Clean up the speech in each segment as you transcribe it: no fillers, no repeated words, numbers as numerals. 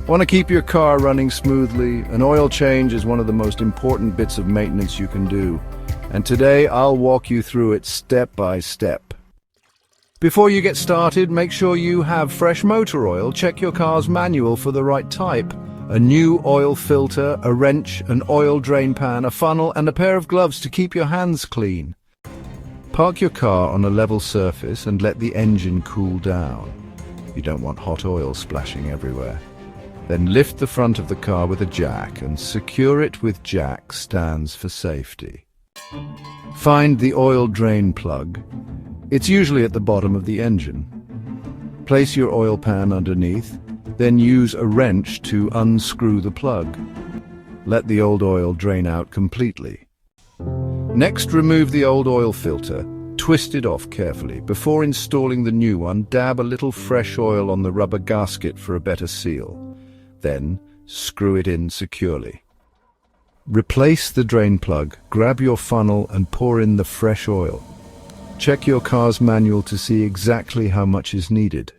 Want to keep your car running smoothly? An oil change is one of the most important bits of maintenance you can do. And today I'll walk you through it step by step. Before you get started, make sure you have fresh motor oil. Check your car's manual for the right type. A new oil filter, a wrench, an oil drain pan, a funnel, and a pair of gloves to keep your hands clean. Park your car on a level surface and let the engine cool down. You don't want hot oil splashing everywhere. Then lift the front of the car with a jack and secure it with jack stands for safety. Find the oil drain plug. It's usually at the bottom of the engine. Place your oil pan underneath, then use a wrench to unscrew the plug. Let the old oil drain out completely. Next, remove the old oil filter. Twist it off carefully. Before installing the new one, dab a little fresh oil on the rubber gasket for a better seal. Then, screw it in securely. Replace the drain plug, grab your funnel and pour in the fresh oil. Check your car's manual to see exactly how much is needed.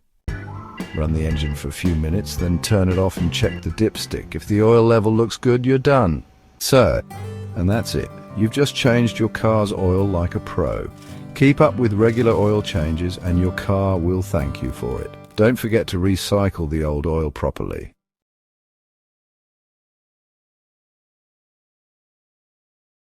Run the engine for a few minutes, then turn it off and check the dipstick. If the oil level looks good, you're done. And that's it. You've just changed your car's oil like a pro. Keep up with regular oil changes and your car will thank you for it. Don't forget to recycle the old oil properly.